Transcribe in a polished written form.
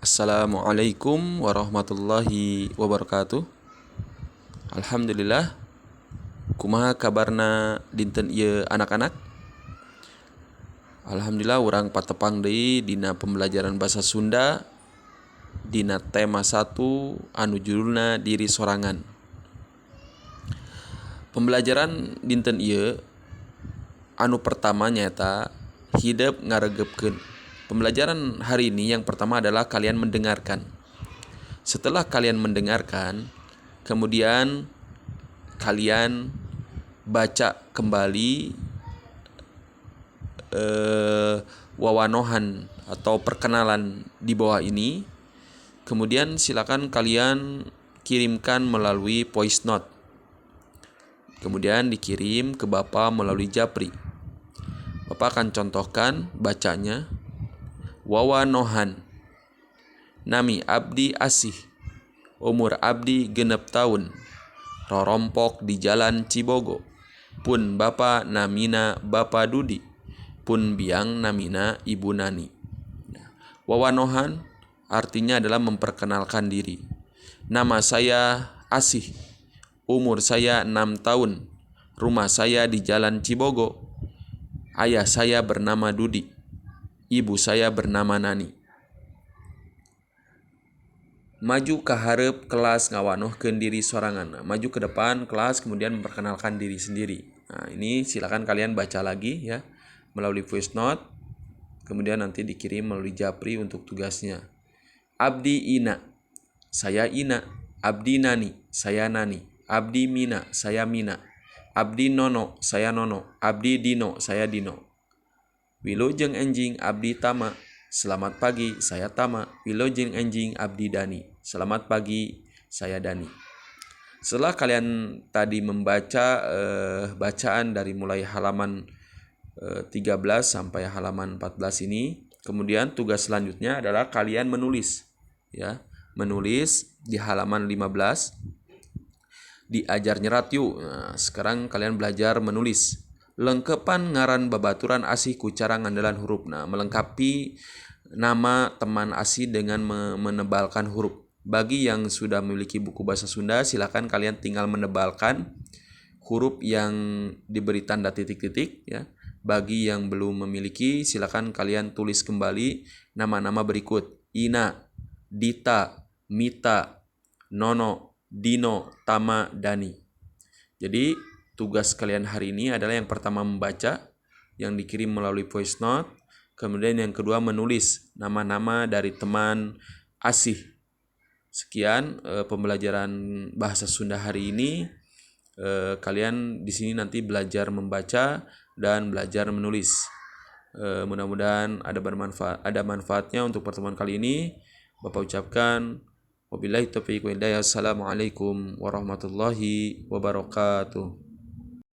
Assalamualaikum warahmatullahi wabarakatuh. Alhamdulillah. Kumaha kabarna dinten ieu anak-anak? Alhamdulillah urang patepang deui dina pembelajaran basa Sunda dina tema 1 anu judulna diri sorangan. Pembelajaran dinten ieu anu pertama nyaeta hideup ngaregepkeun. Pembelajaran hari ini yang pertama adalah kalian mendengarkan. Setelah kalian mendengarkan, kemudian kalian baca kembali wawanohan atau perkenalan di bawah ini. Kemudian silakan kalian kirimkan melalui voice note. Kemudian dikirim ke Bapak melalui Japri. Bapak akan contohkan bacanya. Wawanohan. Nami abdi Asih. Umur abdi 6 tahun. Rorompok di Jalan Cibogo. Pun bapa namina Bapa Dudi. Pun biang namina Ibu Nani. Wawanohan artinya adalah memperkenalkan diri. Nama saya Asih. Umur saya 6 tahun. Rumah saya di Jalan Cibogo. Ayah saya bernama Dudi. Ibu saya bernama Nani. Maju ke hareup kelas ngawanohkeun diri sorangan. Maju ke depan kelas kemudian memperkenalkan diri sendiri. Nah, ini silakan kalian baca lagi ya melalui voice note. Kemudian nanti dikirim melalui Japri untuk tugasnya. Abdi Ina. Saya Ina. Abdi Nani. Saya Nani. Abdi Mina. Saya Mina. Abdi Nono. Saya Nono. Abdi Dino. Saya Dino. Wilujeng enjing abdi Tama. Selamat pagi, saya Tama. Wilujeng enjing abdi Dani. Selamat pagi, saya Dani. Setelah kalian tadi membaca bacaan dari mulai halaman 13 sampai halaman 14 ini, kemudian tugas selanjutnya adalah kalian menulis ya. Menulis di halaman 15. Diajar nyerat yuk. Nah, sekarang kalian belajar menulis. Lengkepan ngaran babaturan Asih ku cara ngandelan huruf. Nah, melengkapi nama teman Asih dengan menebalkan huruf. Bagi yang sudah memiliki buku bahasa Sunda, silakan kalian tinggal menebalkan huruf yang diberi tanda titik-titik ya. Bagi yang belum memiliki, silakan kalian tulis kembali nama-nama berikut: Ina, Dita, Mita, Nono, Dino, Tama, Dani. Jadi tugas kalian hari ini adalah yang pertama membaca yang dikirim melalui voice note, kemudian yang kedua menulis nama-nama dari teman Asih. Sekian pembelajaran bahasa Sunda hari ini. Kalian di sini nanti belajar membaca dan belajar menulis. Mudah-mudahan ada manfaatnya untuk pertemuan kali ini. Bapak ucapkan wabillahi taufiq wal hidayah. Assalamualaikum warahmatullahi wabarakatuh.